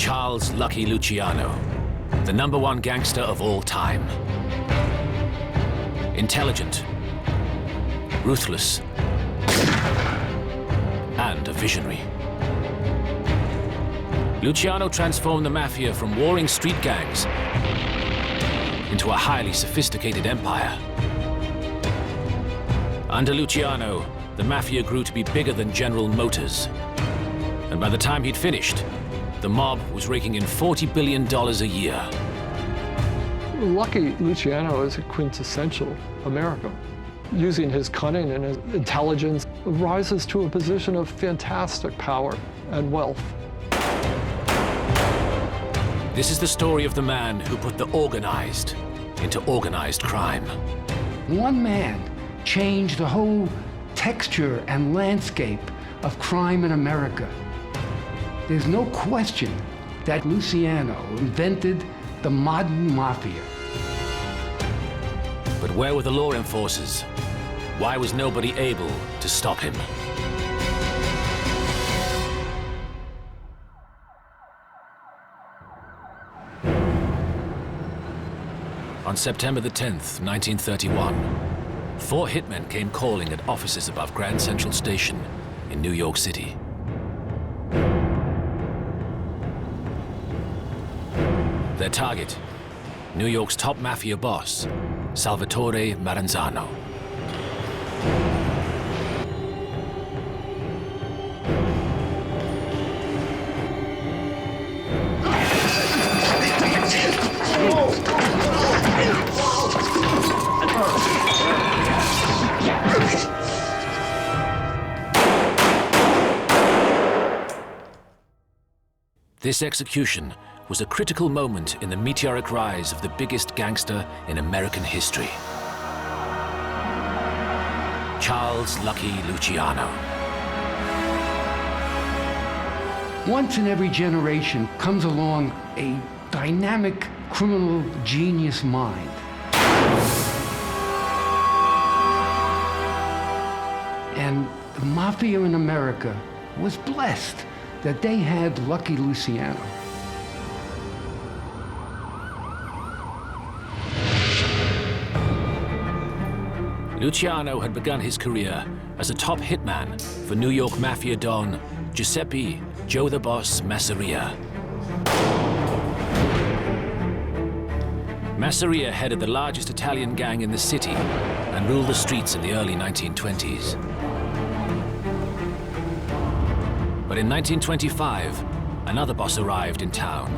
Charles "Lucky" Luciano, the #1 gangster of all time. Intelligent, ruthless, and a visionary. Luciano transformed the Mafia from warring street gangs into a highly sophisticated empire. Under Luciano, the Mafia grew to be bigger than General Motors. And by the time he'd finished, the mob was raking in $40 billion a year. Lucky Luciano is a quintessential American. Using his cunning and his intelligence, rises to a position of fantastic power and wealth. This is the story of the man who put the organized into organized crime. One man changed the whole texture and landscape of crime in America. There's no question that Luciano invented the modern mafia. But where were the law enforcers? Why was nobody able to stop him? On September the 10th, 1931, 4 hitmen came calling at offices above Grand Central Station in New York City. Their target, New York's top mafia boss, Salvatore Maranzano. This execution was a critical moment in the meteoric rise of the biggest gangster in American history. Charles "Lucky" Luciano. Once in every generation comes along a dynamic criminal genius mind. And the mafia in America was blessed that they had Lucky Luciano. Luciano had begun his career as a top hitman for New York Mafia don Giuseppe "Joe the Boss" Masseria. Masseria headed the largest Italian gang in the city and ruled the streets in the early 1920s. But in 1925, another boss arrived in town.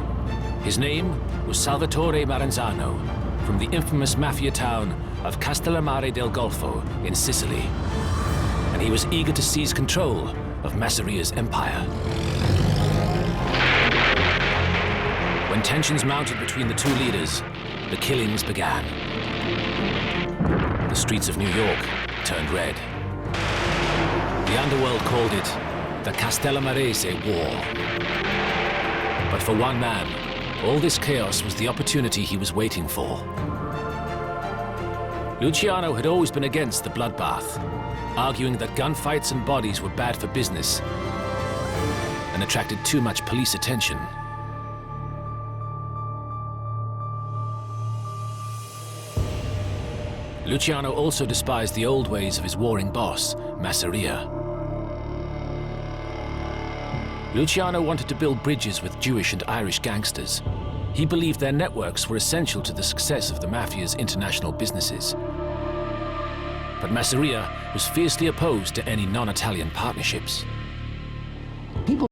His name was Salvatore Maranzano, from the infamous mafia town of Castellammare del Golfo in Sicily. And he was eager to seize control of Masseria's empire. When tensions mounted between the two leaders, the killings began. The streets of New York turned red. The underworld called it the Castellammarese War. But for one man, all this chaos was the opportunity he was waiting for. Luciano had always been against the bloodbath, arguing that gunfights and bodies were bad for business and attracted too much police attention. Luciano also despised the old ways of his warring boss, Masseria. Luciano wanted to build bridges with Jewish and Irish gangsters. He believed their networks were essential to the success of the Mafia's international businesses. But Masseria was fiercely opposed to any non-Italian partnerships. People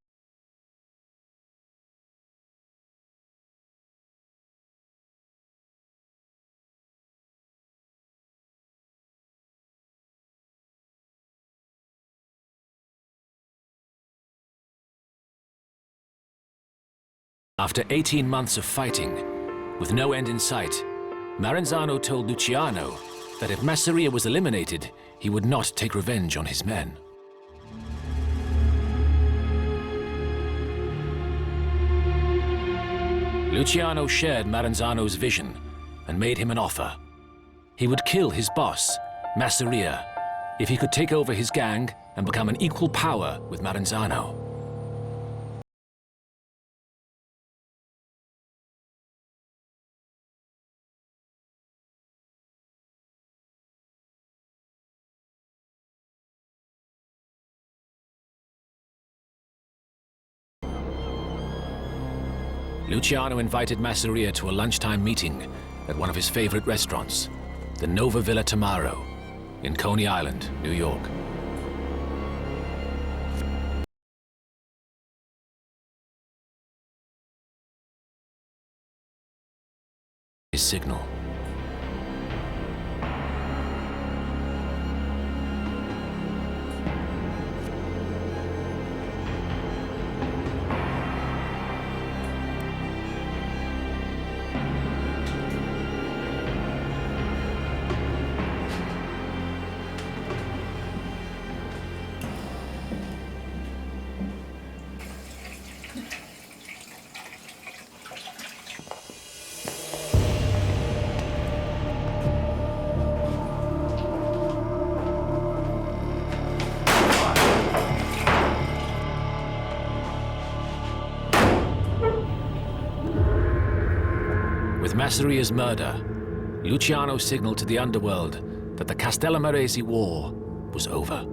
After 18 months of fighting, with no end in sight, Maranzano told Luciano that if Masseria was eliminated, he would not take revenge on his men. Luciano shared Maranzano's vision and made him an offer. He would kill his boss, Masseria, if he could take over his gang and become an equal power with Maranzano. Luciano invited Masseria to a lunchtime meeting at one of his favorite restaurants, the Nova Villa Tamaro, in Coney Island, New York. His signal. With Masseria's murder, Luciano signaled to the underworld that the Castellamarese War was over.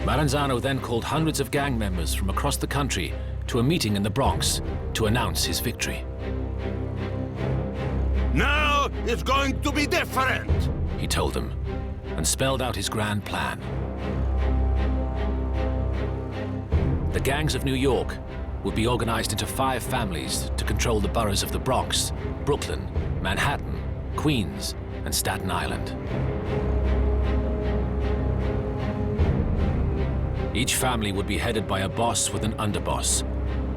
Maranzano then called hundreds of gang members from across the country to a meeting in the Bronx to announce his victory. Now it's going to be different, he told them, and spelled out his grand plan. The gangs of New York would be organized into 5 families to control the boroughs of the Bronx, Brooklyn, Manhattan, Queens, and Staten Island. Each family would be headed by a boss with an underboss,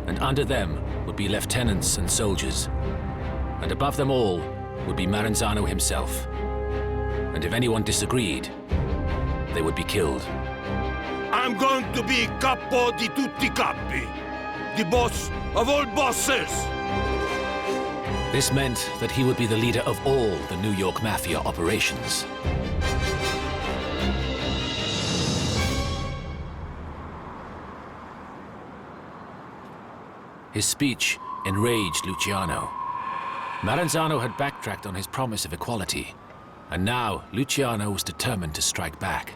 and under them would be lieutenants and soldiers. And above them all would be Maranzano himself. And if anyone disagreed, they would be killed. I'm going to be capo di tutti capi, the boss of all bosses. This meant that he would be the leader of all the New York Mafia operations. His speech enraged Luciano. Maranzano had backtracked on his promise of equality, and now Luciano was determined to strike back.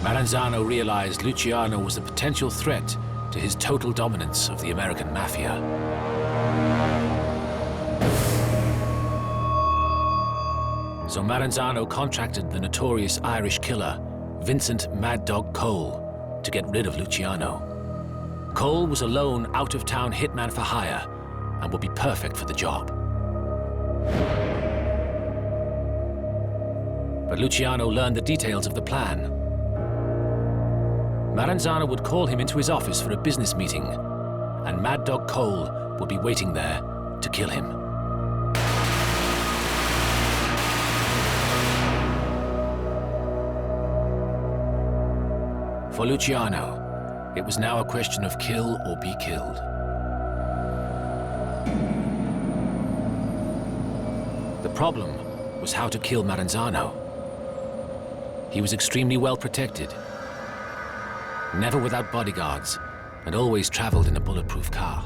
Maranzano realized Luciano was a potential threat to his total dominance of the American Mafia. So Maranzano contracted the notorious Irish killer, Vincent Mad Dog Cole, to get rid of Luciano. Cole was a lone, out-of-town hitman for hire and would be perfect for the job. But Luciano learned the details of the plan. Maranzano would call him into his office for a business meeting, and Mad Dog Cole would be waiting there to kill him. For Luciano, it was now a question of kill or be killed. The problem was how to kill Maranzano. He was extremely well protected, never without bodyguards, and always traveled in a bulletproof car.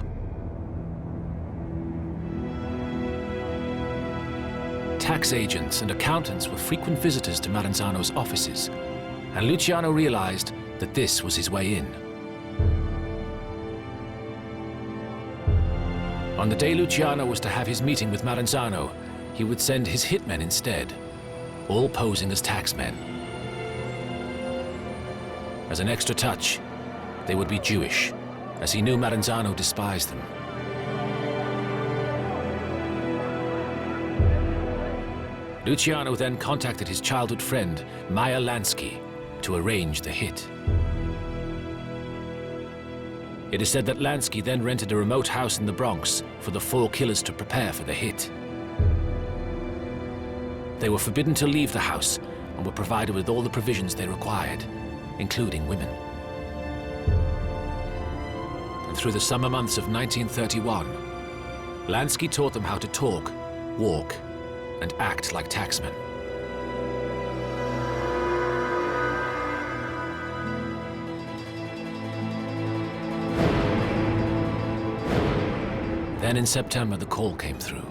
Tax agents and accountants were frequent visitors to Maranzano's offices, and Luciano realized that this was his way in. On the day Luciano was to have his meeting with Maranzano, he would send his hitmen instead, all posing as taxmen. As an extra touch, they would be Jewish, as he knew Maranzano despised them. Luciano then contacted his childhood friend, Meyer Lansky, to arrange the hit. It is said that Lansky then rented a remote house in the Bronx for the 4 killers to prepare for the hit. They were forbidden to leave the house and were provided with all the provisions they required, including women. And through the summer months of 1931, Lansky taught them how to talk, walk, and act like taxmen. Then in September, the call came through.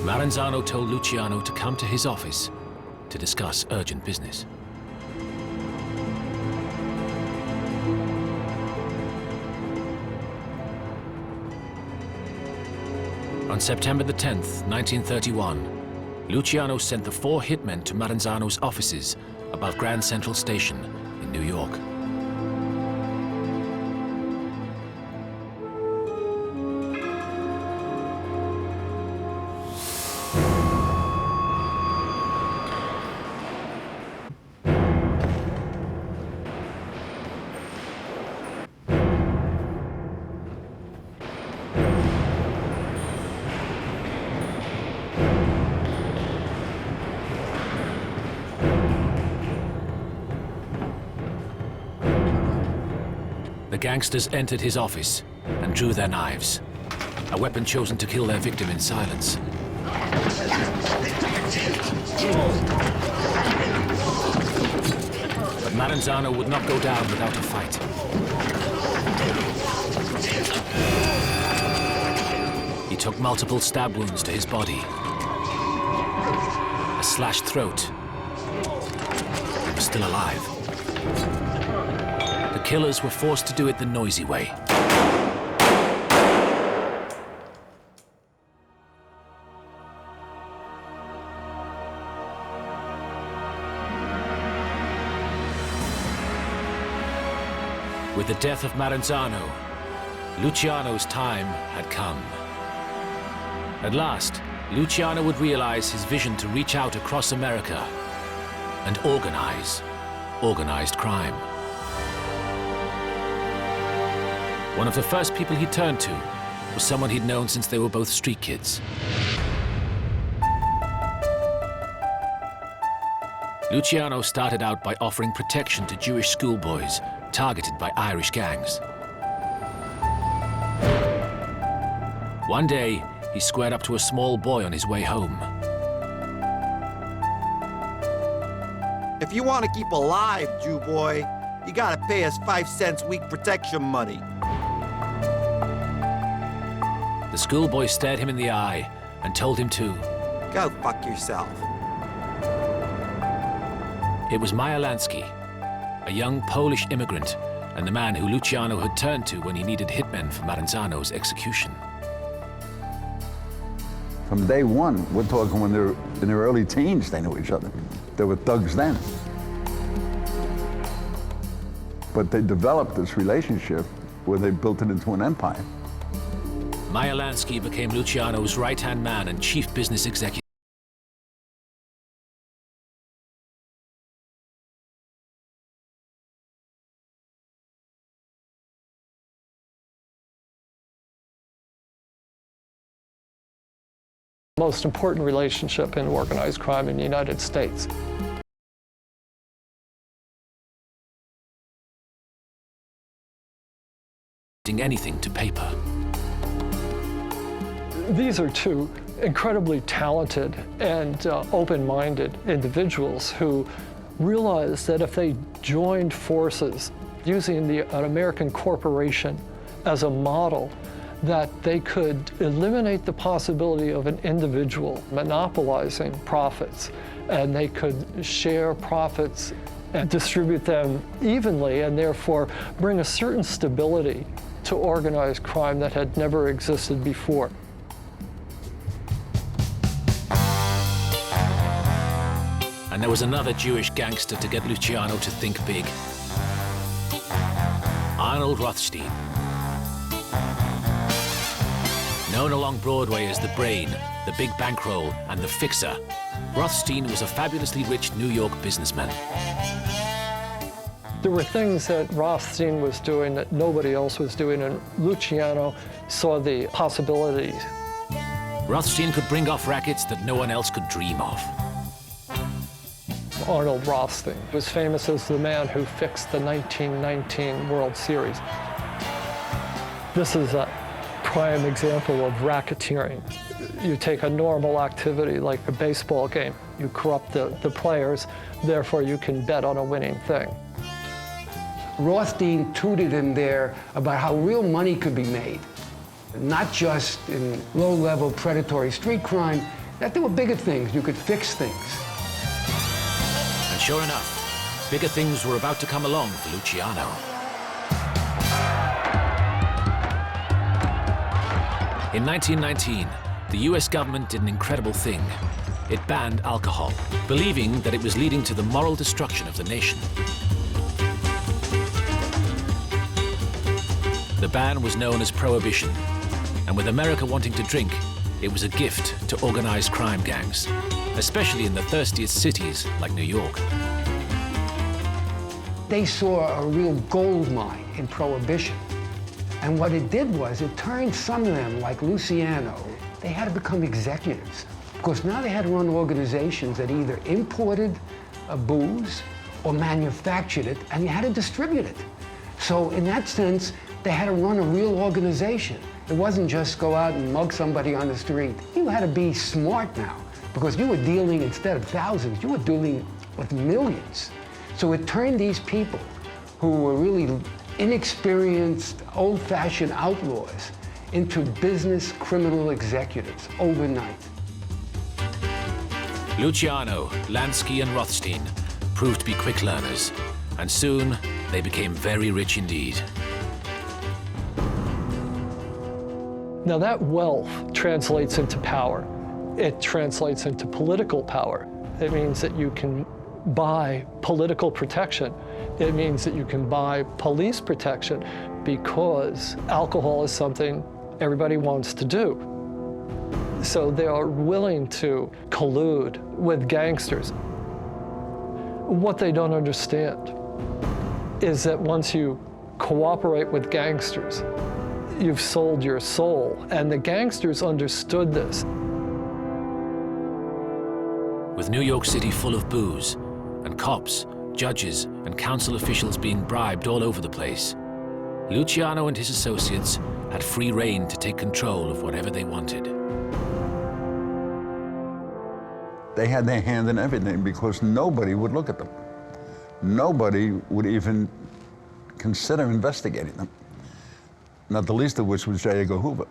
Maranzano told Luciano to come to his office to discuss urgent business. On September the 10th, 1931, Luciano sent the 4 hitmen to Maranzano's offices above Grand Central Station in New York. The gangsters entered his office and drew their knives, a weapon chosen to kill their victim in silence. But Maranzano would not go down without a fight. He took multiple stab wounds to his body, a slashed throat. He was still alive. The killers were forced to do it the noisy way. With the death of Maranzano, Luciano's time had come. At last, Luciano would realize his vision to reach out across America and organize organized crime. One of the first people he turned to was someone he'd known since they were both street kids. Luciano started out by offering protection to Jewish schoolboys targeted by Irish gangs. One day, he squared up to a small boy on his way home. If you want to keep alive, Jew boy, you gotta pay us 5 cents week protection money. The schoolboy stared him in the eye and told him to Go fuck yourself. It was Lansky, a young Polish immigrant and the man who Luciano had turned to when he needed hitmen for Maranzano's execution. From day one, we're talking when they're in their early teens, they knew each other. They were thugs then. But they developed this relationship where they built it into an empire. Lansky became Luciano's right-hand man and chief business executive. Most important relationship in organized crime in the United States. Anything to paper. These are two incredibly talented and open-minded individuals who realized that if they joined forces using an American corporation as a model, that they could eliminate the possibility of an individual monopolizing profits, and they could share profits and distribute them evenly, and therefore bring a certain stability to organized crime that had never existed before. And there was another Jewish gangster to get Luciano to think big. Arnold Rothstein. Known along Broadway as the Brain, the Big Bankroll, and the Fixer, Rothstein was a fabulously rich New York businessman. There were things that Rothstein was doing that nobody else was doing, and Luciano saw the possibilities. Rothstein could bring off rackets that no one else could dream of. Arnold Rothstein was famous as the man who fixed the 1919 World Series. This is a prime example of racketeering. You take a normal activity like a baseball game, you corrupt the players, therefore you can bet on a winning thing. Rothstein tutored him there about how real money could be made. not just in low-level predatory street crime, that there were bigger things. You could fix things. And sure enough, bigger things were about to come along for Luciano. In 1919, the US government did an incredible thing. It banned alcohol, believing that it was leading to the moral destruction of the nation. The ban was known as Prohibition, and with America wanting to drink, it was a gift to organized crime gangs, especially in the thirstiest cities like New York. They saw a real gold mine in Prohibition. And what it did was it turned some of them, like Luciano, they had to become executives. Because now they had to run organizations that either imported booze or manufactured it, and you had to distribute it. So in that sense, they had to run a real organization. It wasn't just go out and mug somebody on the street. You had to be smart now, because you were dealing, instead of thousands, you were dealing with millions. So it turned these people who were really inexperienced, old-fashioned outlaws into business criminal executives overnight. Luciano, Lansky, and Rothstein proved to be quick learners, and soon they became very rich indeed. Now that wealth translates into power. It translates into political power. It means that you can buy political protection. It means that you can buy police protection, because alcohol is something everybody wants to do. So they are willing to collude with gangsters. What they don't understand is that once you cooperate with gangsters, you've sold your soul, and the gangsters understood this. With New York City full of booze, and cops, judges, and council officials being bribed all over the place, Luciano and his associates had free rein to take control of whatever they wanted. They had their hand in everything because nobody would look at them. Nobody would even consider investigating them. Not the least of which was J. Edgar Hoover.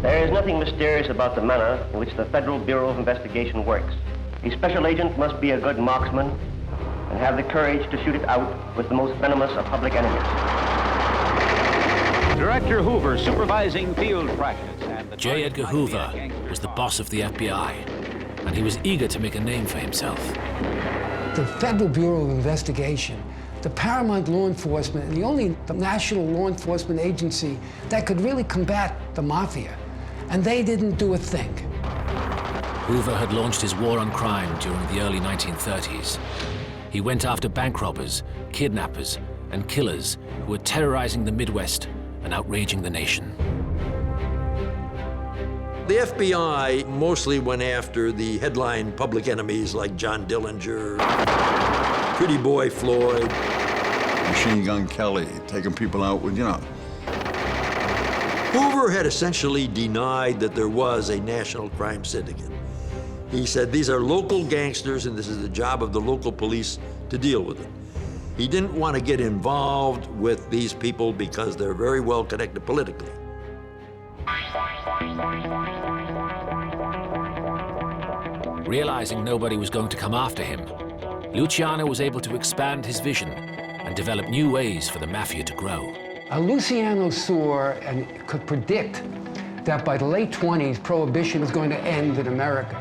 There is nothing mysterious about the manner in which the Federal Bureau of Investigation works. The special agent must be a good marksman and have the courage to shoot it out with the most venomous of public enemies. Director Hoover supervising field practice. And J. Edgar Hoover was the boss of the FBI, and he was eager to make a name for himself. The Federal Bureau of Investigation, the paramount law enforcement, and the only national law enforcement agency that could really combat the Mafia, and they didn't do a thing. Hoover had launched his war on crime during the early 1930s. He went after bank robbers, kidnappers, and killers who were terrorizing the Midwest and outraging the nation. The FBI mostly went after the headline public enemies like John Dillinger, Pretty Boy Floyd, Machine Gun Kelly, taking people out with, Hoover had essentially denied that there was a national crime syndicate. He said, these are local gangsters, and this is the job of the local police to deal with it. He didn't want to get involved with these people because they're very well connected politically. Realizing nobody was going to come after him, Luciano was able to expand his vision and develop new ways for the Mafia to grow. Luciano saw and could predict that by the late 20s, Prohibition was going to end in America.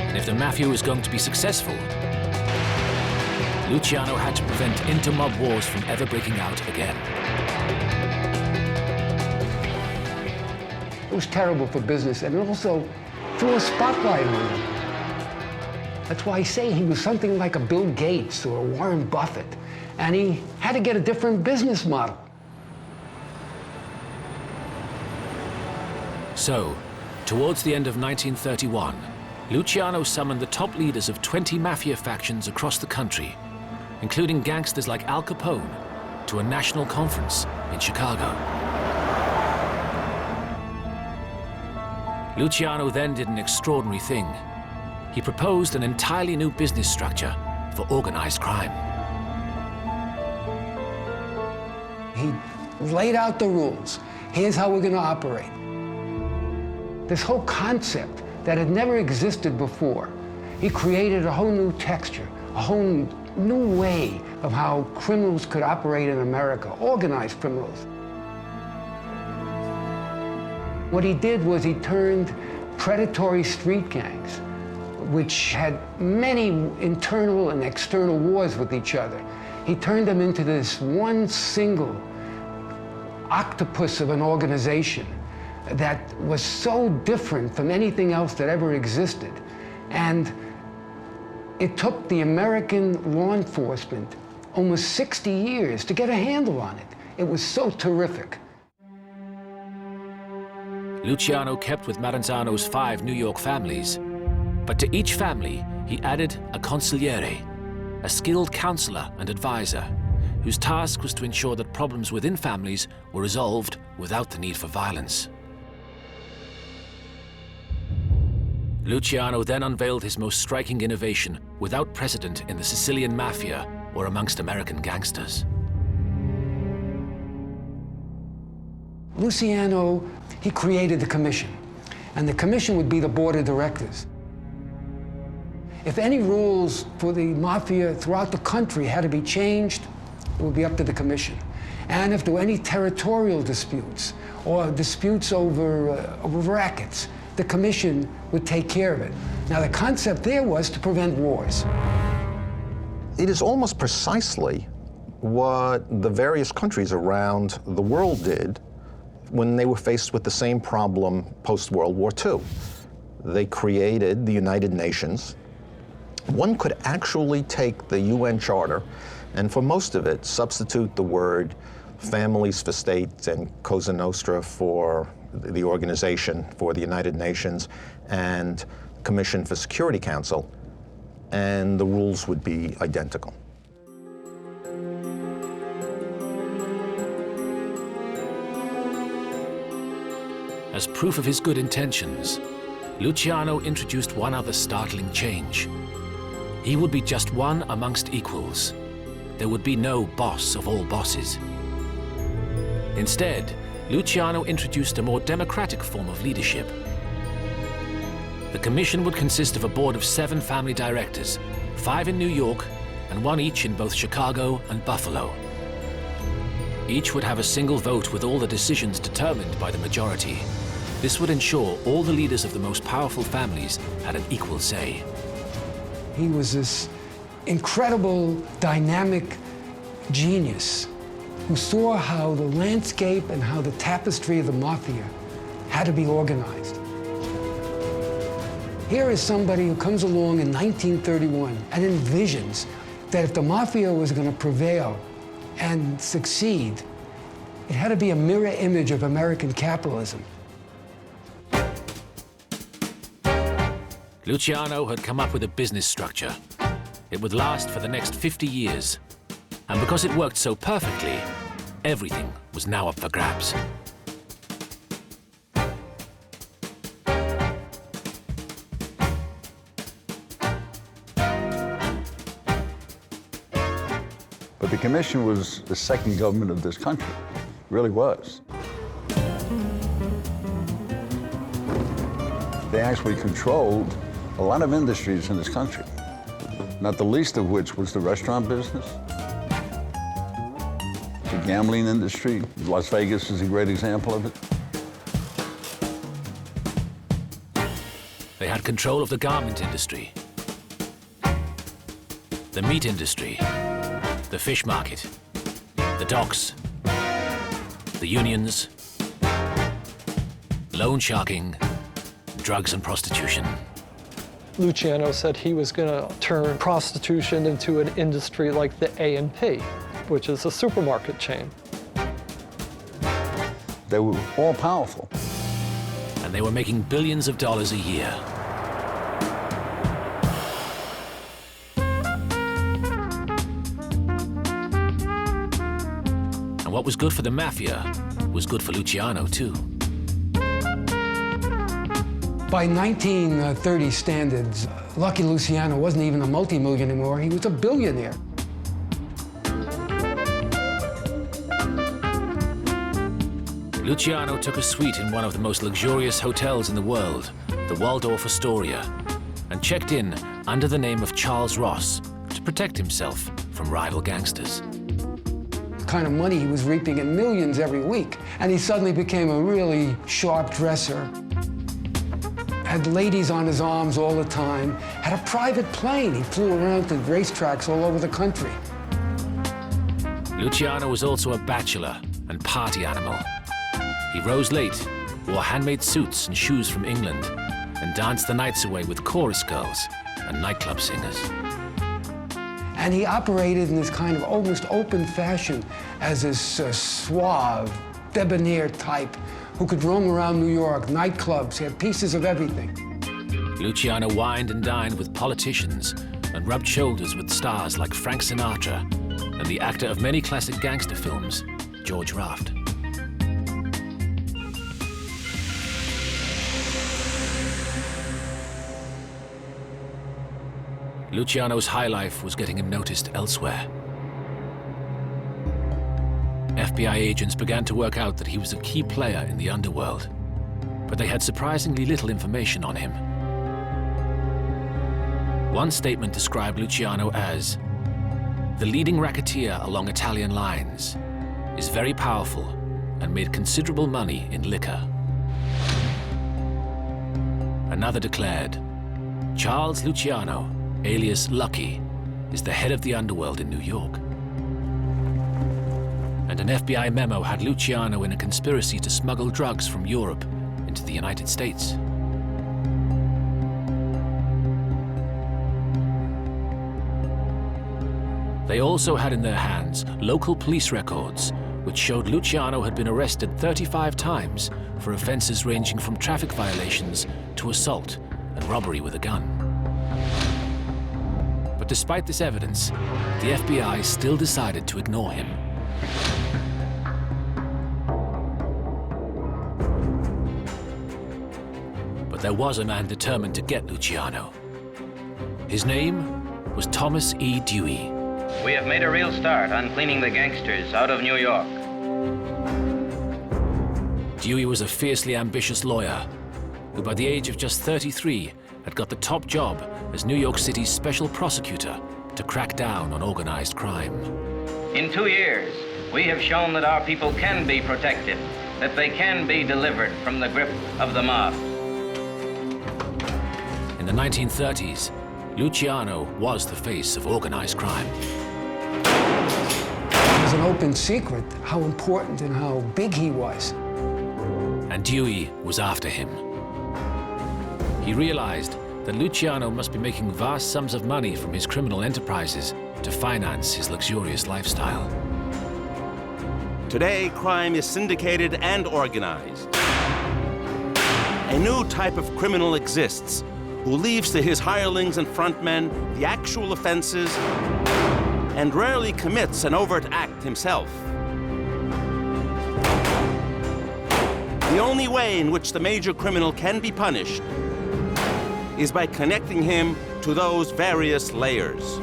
And if the Mafia was going to be successful, Luciano had to prevent inter-mob wars from ever breaking out again. It was terrible for business, and it also threw a spotlight on him. That's why I say he was something like a Bill Gates or a Warren Buffett, and he had to get a different business model. So, towards the end of 1931, Luciano summoned the top leaders of 20 Mafia factions across the country, including gangsters like Al Capone, to a national conference in Chicago. Luciano then did an extraordinary thing. He proposed an entirely new business structure for organized crime. He laid out the rules. Here's how we're going to operate. This whole concept that had never existed before, he created a whole new texture, a whole new way of how criminals could operate in America, organized criminals. What he did was he turned predatory street gangs, which had many internal and external wars with each other, he turned them into this one single octopus of an organization that was so different from anything else that ever existed. And it took the American law enforcement almost 60 years to get a handle on it. It was so terrific. Luciano kept with Maranzano's 5 New York families, but to each family he added a consigliere, a skilled counselor and advisor, whose task was to ensure that problems within families were resolved without the need for violence. Luciano then unveiled his most striking innovation without precedent in the Sicilian Mafia or amongst American gangsters. Luciano, he created the commission, and the commission would be the board of directors. If any rules for the Mafia throughout the country had to be changed, it would be up to the commission. And if there were any territorial disputes or disputes over rackets, the commission would take care of it. Now, the concept there was to prevent wars. It is almost precisely what the various countries around the world did when they were faced with the same problem post-World War II. They created the United Nations. One could actually take the UN Charter and for most of it substitute the word families for states and Cosa Nostra for the organization for the United Nations and Commission for Security Council, and the rules would be identical. As proof of his good intentions, Luciano introduced one other startling change. He would be just one amongst equals. There would be no boss of all bosses. Instead, Luciano introduced a more democratic form of leadership. The commission would consist of a board of 7 family directors, 5 in New York and 1 each in both Chicago and Buffalo. Each would have a single vote with all the decisions determined by the majority. This would ensure all the leaders of the most powerful families had an equal say. He was this incredible, dynamic genius who saw how the landscape and how the tapestry of the Mafia had to be organized. Here is somebody who comes along in 1931 and envisions that if the Mafia was going to prevail and succeed, it had to be a mirror image of American capitalism. Luciano had come up with a business structure. It would last for the next 50 years. And because it worked so perfectly, everything was now up for grabs. But the commission was the second government of this country. It really was. They actually controlled a lot of industries in this country, not the least of which was the restaurant business, the gambling industry. Las Vegas is a great example of it. They had control of the garment industry, the meat industry, the fish market, the docks, the unions, loan sharking, drugs and prostitution. Luciano said he was going to turn prostitution into an industry like the A&P, which is a supermarket chain. They were all powerful. And they were making billions of dollars a year. And what was good for the Mafia was good for Luciano, too. By 1930 standards, Lucky Luciano wasn't even a multi-million anymore, he was a billionaire. Luciano took a suite in one of the most luxurious hotels in the world, the Waldorf Astoria, and checked in under the name of Charles Ross to protect himself from rival gangsters. The kind of money he was reaping in millions every week, and he suddenly became a really sharp dresser. Had ladies on his arms all the time, had a private plane. He flew around to racetracks all over the country. Luciano was also a bachelor and party animal. He rose late, wore handmade suits and shoes from England, and danced the nights away with chorus girls and nightclub singers. And he operated in this kind of almost open fashion as this suave, debonair type who could roam around New York, nightclubs, he had pieces of everything. Luciano wined and dined with politicians and rubbed shoulders with stars like Frank Sinatra and the actor of many classic gangster films, George Raft. Luciano's high life was getting him noticed elsewhere. FBI agents began to work out that he was a key player in the underworld, but they had surprisingly little information on him. One statement described Luciano as the leading racketeer along Italian lines, is very powerful and made considerable money in liquor. Another declared, Charles Luciano, alias Lucky, is the head of the underworld in New York. And an FBI memo had Luciano in a conspiracy to smuggle drugs from Europe into the United States. They also had in their hands local police records, which showed Luciano had been arrested 35 times for offenses ranging from traffic violations to assault and robbery with a gun. But despite this evidence, the FBI still decided to ignore him. But there was a man determined to get Luciano. His name was Thomas E. Dewey. We have made a real start on cleaning the gangsters out of New York. Dewey was a fiercely ambitious lawyer who, by the age of just 33, had got the top job as New York City's special prosecutor to crack down on organized crime. In 2 years, we have shown that our people can be protected, that they can be delivered from the grip of the mob. In the 1930s, Luciano was the face of organized crime. It was an open secret how important and how big he was. And Dewey was after him. He realized that Luciano must be making vast sums of money from his criminal enterprises to finance his luxurious lifestyle. Today, crime is syndicated and organized. A new type of criminal exists who leaves to his hirelings and frontmen the actual offenses and rarely commits an overt act himself. The only way in which the major criminal can be punished is by connecting him to those various layers.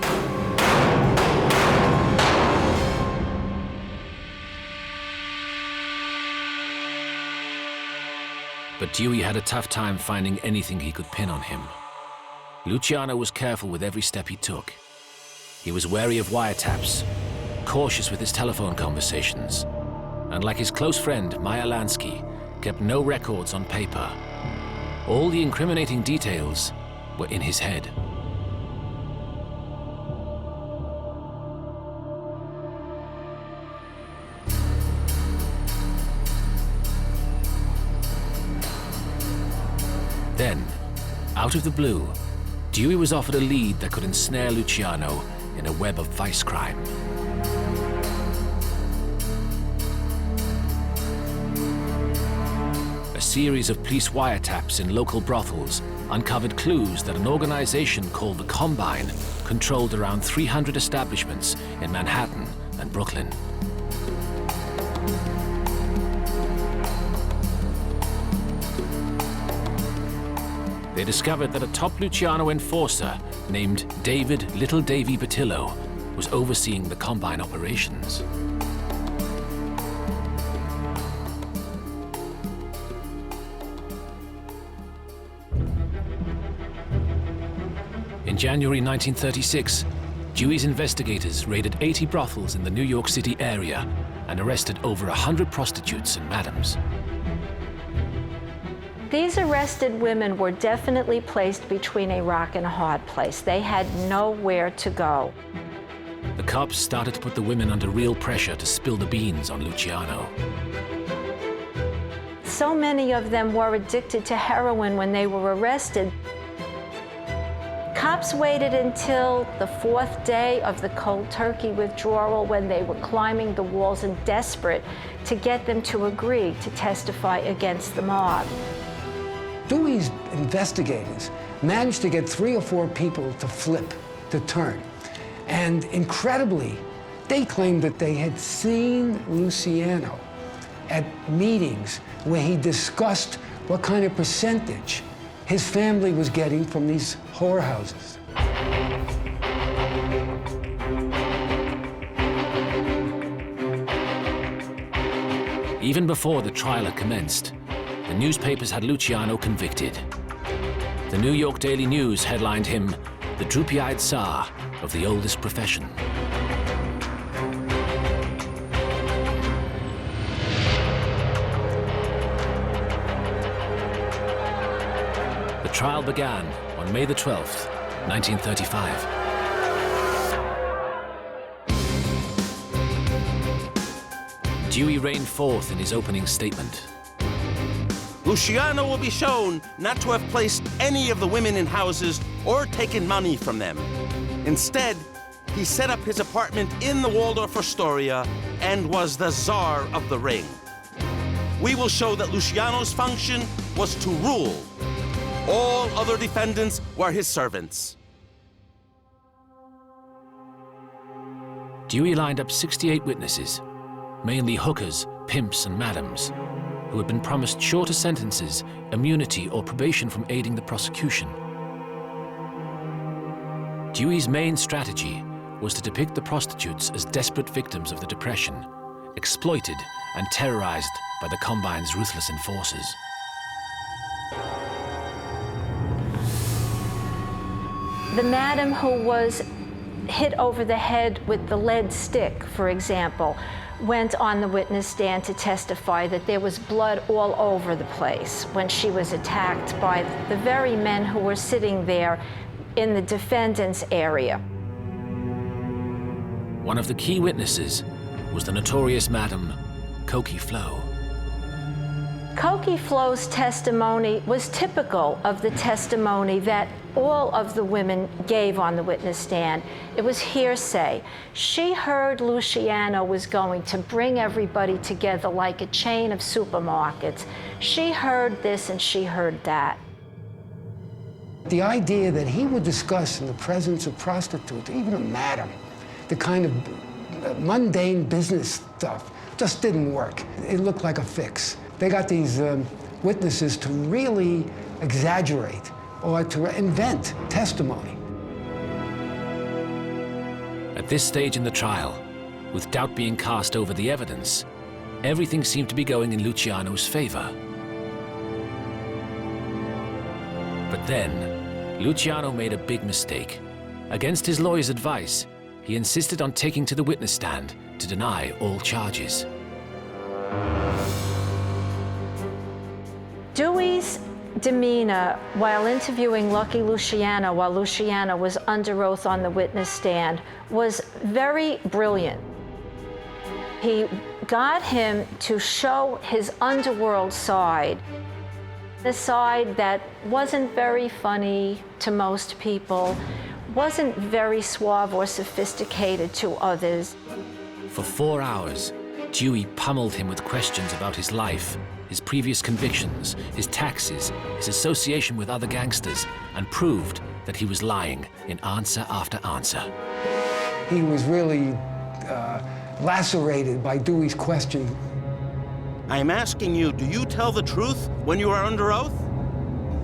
But Dewey had a tough time finding anything he could pin on him. Luciano was careful with every step he took. He was wary of wiretaps, cautious with his telephone conversations, and like his close friend, Meyer Lansky, kept no records on paper. All the incriminating details were in his head. Then, out of the blue, Dewey was offered a lead that could ensnare Luciano in a web of vice crime. A series of police wiretaps in local brothels uncovered clues that an organization called the Combine controlled around 300 establishments in Manhattan and Brooklyn. They discovered that a top Luciano enforcer named David Little Davy Batillo was overseeing the Combine operations. In January 1936, Dewey's investigators raided 80 brothels in the New York City area and arrested over 100 prostitutes and madams. These arrested women were definitely placed between a rock and a hard place. They had nowhere to go. The cops started to put the women under real pressure to spill the beans on Luciano. So many of them were addicted to heroin when they were arrested. Cops waited until the 4th day of the cold turkey withdrawal, when they were climbing the walls and desperate, to get them to agree to testify against the mob. Dewey's investigators managed to get 3 or 4 people to flip, to turn. And incredibly, they claimed that they had seen Luciano at meetings where he discussed what kind of percentage his family was getting from these whorehouses. Even before the trial had commenced, the newspapers had Luciano convicted. The New York Daily News headlined him the droopy-eyed Tsar of the oldest profession. The trial began on May the 12th, 1935. Dewey reigned forth in his opening statement. Luciano will be shown not to have placed any of the women in houses or taken money from them. Instead, he set up his apartment in the Waldorf Astoria and was the czar of the ring. We will show that Luciano's function was to rule. All other defendants were his servants. Dewey lined up 68 witnesses, mainly hookers, pimps, and madams, who had been promised shorter sentences, immunity, or probation from aiding the prosecution. Dewey's main strategy was to depict the prostitutes as desperate victims of the Depression, exploited and terrorized by the Combine's ruthless enforcers. The madam who was hit over the head with the lead stick, for example, went on the witness stand to testify that there was blood all over the place when she was attacked by the very men who were sitting there in the defendant's area. One of the key witnesses was the notorious Madam Cokie Flo. Cokie Flo's testimony was typical of the testimony that all of the women gave on the witness stand. It was hearsay. She heard Luciano was going to bring everybody together like a chain of supermarkets. She heard this and she heard that. The idea that he would discuss in the presence of prostitutes, even a madam, the kind of mundane business stuff just didn't work. It looked like a fix. They got these witnesses to really exaggerate or to invent testimony. At this stage in the trial, with doubt being cast over the evidence, everything seemed to be going in Luciano's favor. But then, Luciano made a big mistake. Against his lawyer's advice, he insisted on taking to the witness stand to deny all charges. Dewey's demeanor while interviewing Lucky Luciano, while Luciano was under oath on the witness stand, was very brilliant. He got him to show his underworld side, the side that wasn't very funny to most people, wasn't very suave or sophisticated to others. For 4 hours, Dewey pummeled him with questions about his life, his previous convictions, his taxes, his association with other gangsters, and proved that he was lying in answer after answer. He was really lacerated by Dewey's question. I'm asking you, do you tell the truth when you are under oath?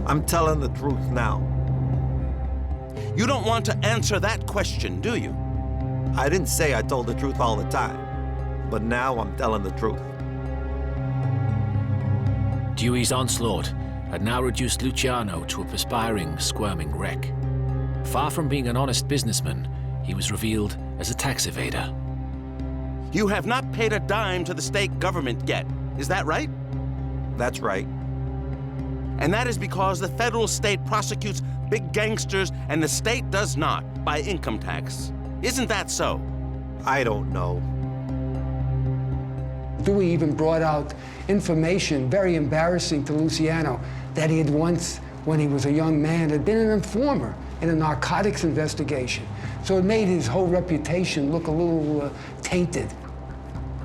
I'm telling the truth now. You don't want to answer that question, do you? I didn't say I told the truth all the time, but now I'm telling the truth. Dewey's onslaught had now reduced Luciano to a perspiring, squirming wreck. Far from being an honest businessman, he was revealed as a tax evader. You have not paid a dime to the state government yet. Is that right? That's right. And that is because the federal state prosecutes big gangsters and the state does not by income tax. Isn't that so? I don't know. Dewey even brought out information, very embarrassing to Luciano, that he had once, when he was a young man, had been an informer in a narcotics investigation. So it made his whole reputation look a little tainted.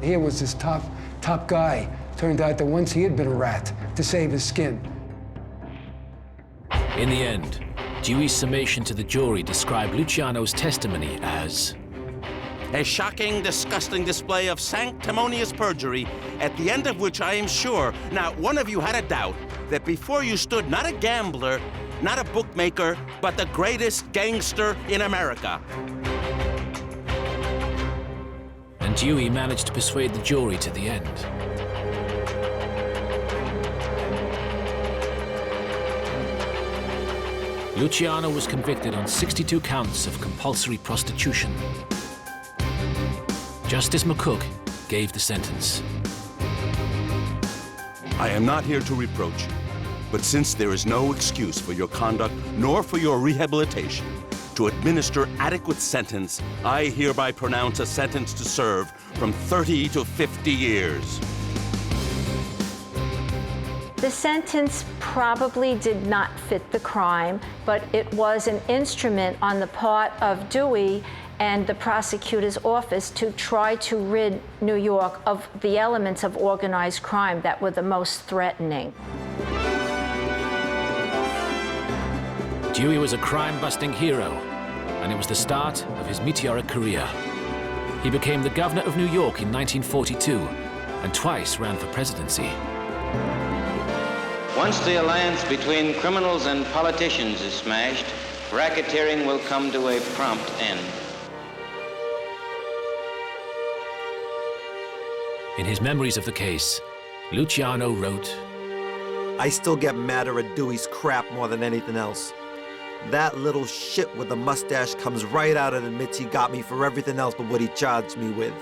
Here was this top guy. Turned out that once he had been a rat to save his skin. In the end, Dewey's summation to the jury described Luciano's testimony as a shocking, disgusting display of sanctimonious perjury, at the end of which I am sure not one of you had a doubt that before you stood not a gambler, not a bookmaker, but the greatest gangster in America. And Dewey managed to persuade the jury to the end. Luciano was convicted on 62 counts of compulsory prostitution. Justice McCook gave the sentence. I am not here to reproach you, but since there is no excuse for your conduct nor for your rehabilitation, to administer adequate sentence, I hereby pronounce a sentence to serve from 30 to 50 years. The sentence probably did not fit the crime, but it was an instrument on the part of Dewey and the prosecutor's office to try to rid New York of the elements of organized crime that were the most threatening. Dewey was a crime-busting hero, and it was the start of his meteoric career. He became the governor of New York in 1942 and twice ran for presidency. Once the alliance between criminals and politicians is smashed, racketeering will come to a prompt end. In his memories of the case, Luciano wrote, I still get madder at Dewey's crap more than anything else. That little shit with the mustache comes right out and admits he got me for everything else but what he charged me with.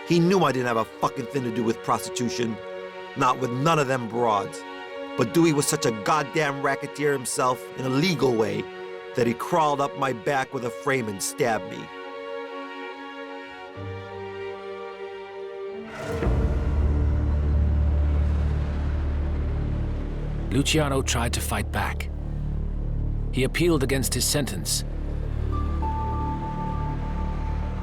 He knew I didn't have a fucking thing to do with prostitution. Not with none of them broads. But Dewey was such a goddamn racketeer himself in a legal way that he crawled up my back with a frame and stabbed me. Luciano tried to fight back. He appealed against his sentence.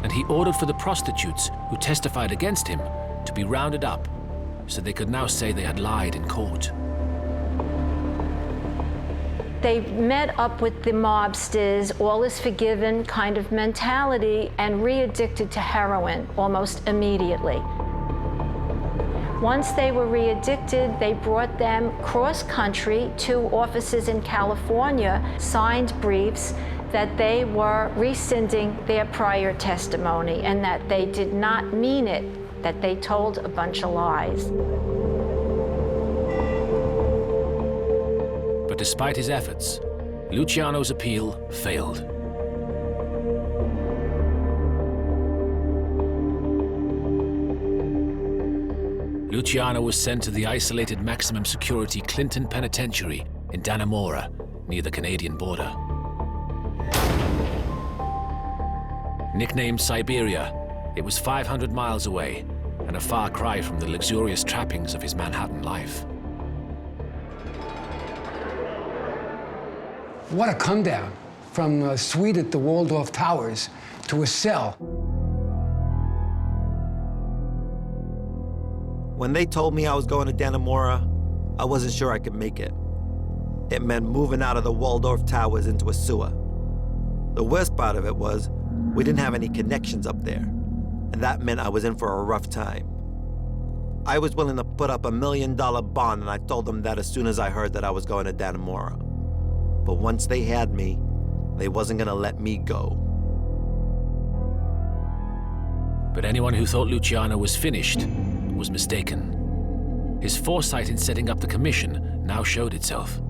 And he ordered for the prostitutes who testified against him to be rounded up so they could now say they had lied in court. They met up with the mobsters, all is forgiven kind of mentality, and re-addicted to heroin almost immediately. Once they were re-addicted, they brought them cross-country to offices in California, signed briefs that they were rescinding their prior testimony and that they did not mean it, that they told a bunch of lies. But despite his efforts, Luciano's appeal failed. Luciano was sent to the isolated maximum security Clinton Penitentiary in Dannemora, near the Canadian border. Nicknamed Siberia, it was 500 miles away and a far cry from the luxurious trappings of his Manhattan life. What a come down from a suite at the Waldorf Towers to a cell. When they told me I was going to Dannemora, I wasn't sure I could make it. It meant moving out of the Waldorf Towers into a sewer. The worst part of it was, we didn't have any connections up there, and that meant I was in for a rough time. I was willing to put up $1 million bond, and I told them that as soon as I heard that I was going to Dannemora. But once they had me, they wasn't gonna let me go. But anyone who thought Luciano was finished was mistaken. His foresight in setting up the commission now showed itself.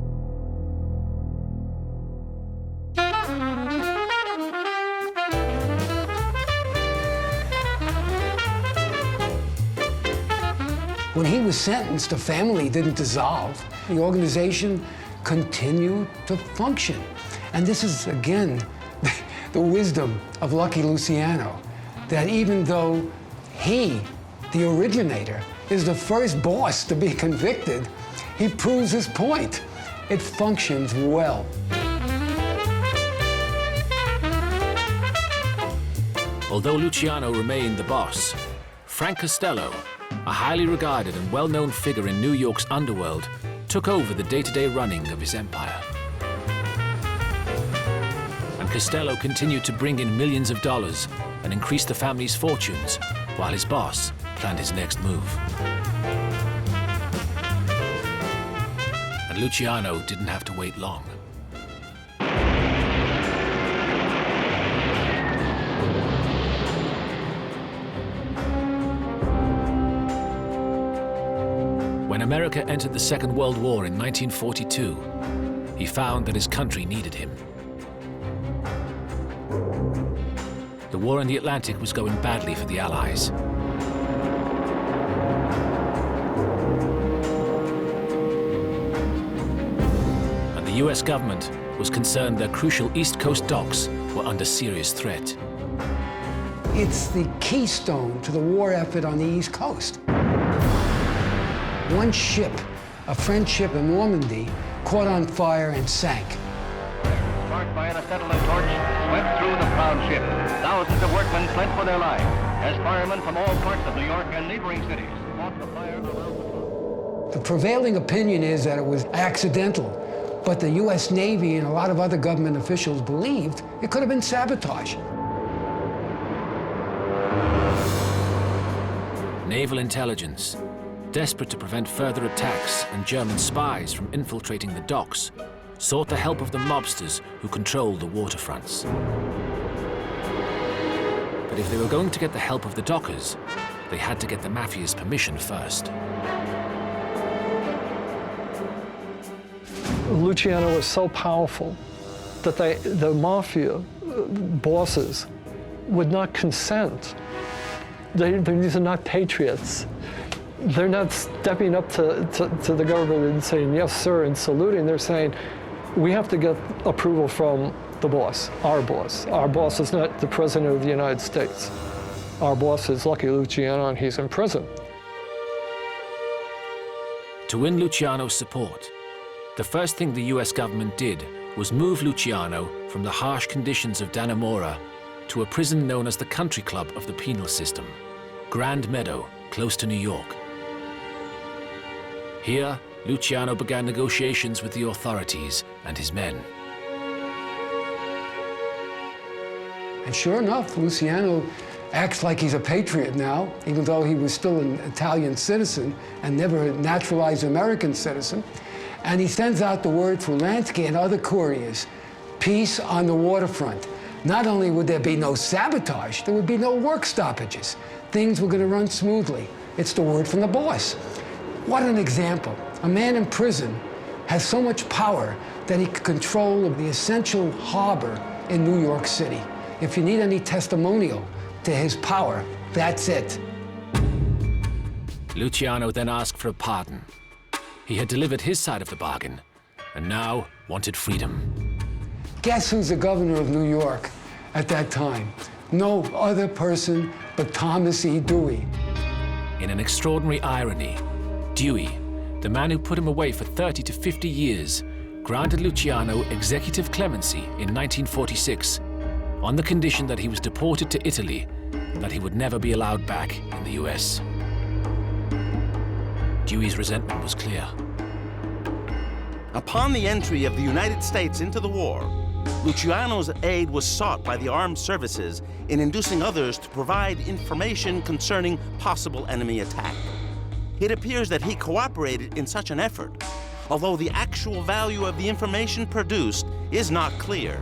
When he was sentenced, the family didn't dissolve. The organization continued to function. And this is, again, the wisdom of Lucky Luciano, that even though he, the originator, is the first boss to be convicted, he proves his point. It functions well. Although Luciano remained the boss, Frank Costello, a highly regarded and well-known figure in New York's underworld, took over the day-to-day running of his empire. And Costello continued to bring in millions of dollars and increase the family's fortunes, while his boss planned his next move. And Luciano didn't have to wait long. When America entered the Second World War in 1942, he found that his country needed him. The war in the Atlantic was going badly for the Allies. And the US government was concerned their crucial East Coast docks were under serious threat. It's the keystone to the war effort on the East Coast. One ship, a French ship in Normandy, caught on fire and sank. Sparked by an acetylene torch, swept through the proud ship. Thousands of workmen fled for their lives as firemen from all parts of New York and neighboring cities fought the fire around the clock. The prevailing opinion is that it was accidental, but the US Navy and a lot of other government officials believed it could have been sabotage. Naval intelligence, desperate to prevent further attacks and German spies from infiltrating the docks, sought the help of the mobsters who controlled the waterfronts. But if they were going to get the help of the dockers, they had to get the Mafia's permission first. Luciano was so powerful that the Mafia bosses would not consent. These are not patriots. They're not stepping up to the government and saying, yes, sir, and saluting. They're saying, we have to get approval from the boss, our boss. Our boss is not the President of the United States. Our boss is Lucky Luciano, and he's in prison. To win Luciano's support, the first thing the US government did was move Luciano from the harsh conditions of Dannemora to a prison known as the Country Club of the penal system, Grand Meadow, close to New York. Here, Luciano began negotiations with the authorities and his men. And sure enough, Luciano acts like he's a patriot now, even though he was still an Italian citizen and never a naturalized American citizen. And he sends out the word through Lansky and other couriers, peace on the waterfront. Not only would there be no sabotage, there would be no work stoppages. Things were going to run smoothly. It's the word from the boss. What an example. A man in prison has so much power that he can control the essential harbor in New York City. If you need any testimonial to his power, that's it. Luciano then asked for a pardon. He had delivered his side of the bargain and now wanted freedom. Guess who's the governor of New York at that time? No other person but Thomas E. Dewey. In an extraordinary irony, Dewey, the man who put him away for 30 to 50 years, granted Luciano executive clemency in 1946 on the condition that he was deported to Italy and that he would never be allowed back in the US. Dewey's resentment was clear. Upon the entry of the United States into the war, Luciano's aid was sought by the armed services in inducing others to provide information concerning possible enemy attack. It appears that he cooperated in such an effort, although the actual value of the information produced is not clear.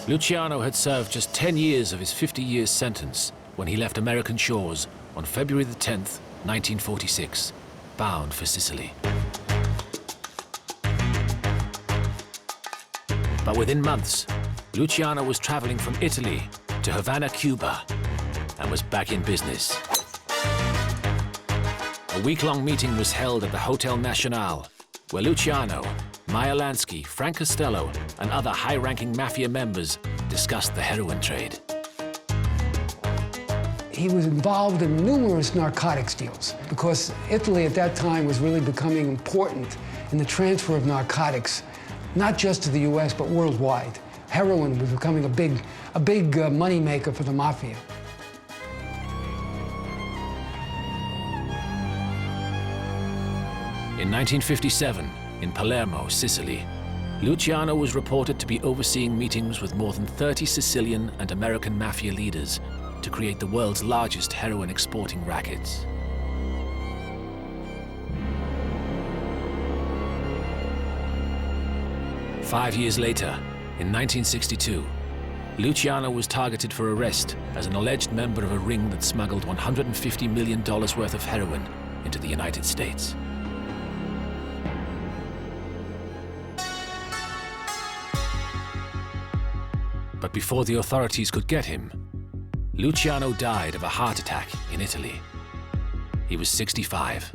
Luciano had served just 10 years of his 50-year sentence when he left American shores on February the 10th, 1946, bound for Sicily. But within months, Luciano was traveling from Italy to Havana, Cuba, and was back in business. A week-long meeting was held at the Hotel Nacional, where Luciano, Meyer Lansky, Frank Costello, and other high-ranking Mafia members discussed the heroin trade. He was involved in numerous narcotics deals because Italy at that time was really becoming important in the transfer of narcotics, not just to the US, but worldwide. Heroin was becoming a big moneymaker for the Mafia. In 1957, in Palermo, Sicily, Luciano was reported to be overseeing meetings with more than 30 Sicilian and American Mafia leaders to create the world's largest heroin exporting rackets. Five years later, in 1962, Luciano was targeted for arrest as an alleged member of a ring that smuggled $150 million worth of heroin into the United States. But before the authorities could get him, Luciano died of a heart attack in Italy. He was 65.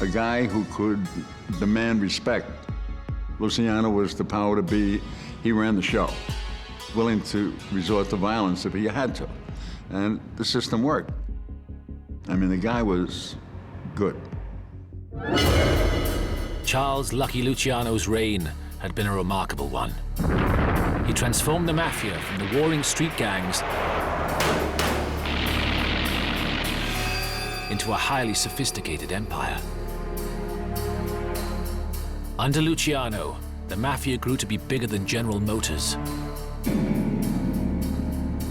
A guy who could demand respect. Luciano was the power to be. He ran the show, willing to resort to violence if he had to. And the system worked. I mean, the guy was good. Charles Lucky Luciano's reign had been a remarkable one. He transformed the Mafia from the warring street gangs into a highly sophisticated empire. Under Luciano, the Mafia grew to be bigger than General Motors.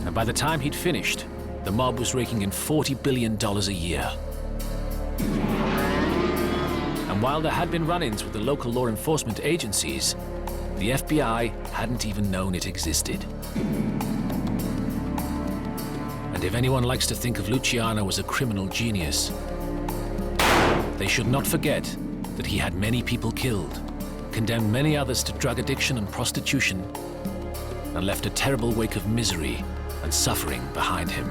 And by the time he'd finished, the mob was raking in $40 billion a year. And while there had been run-ins with the local law enforcement agencies, the FBI hadn't even known it existed. And if anyone likes to think of Luciano as a criminal genius, they should not forget that he had many people killed, condemned many others to drug addiction and prostitution, and left a terrible wake of misery and suffering behind him.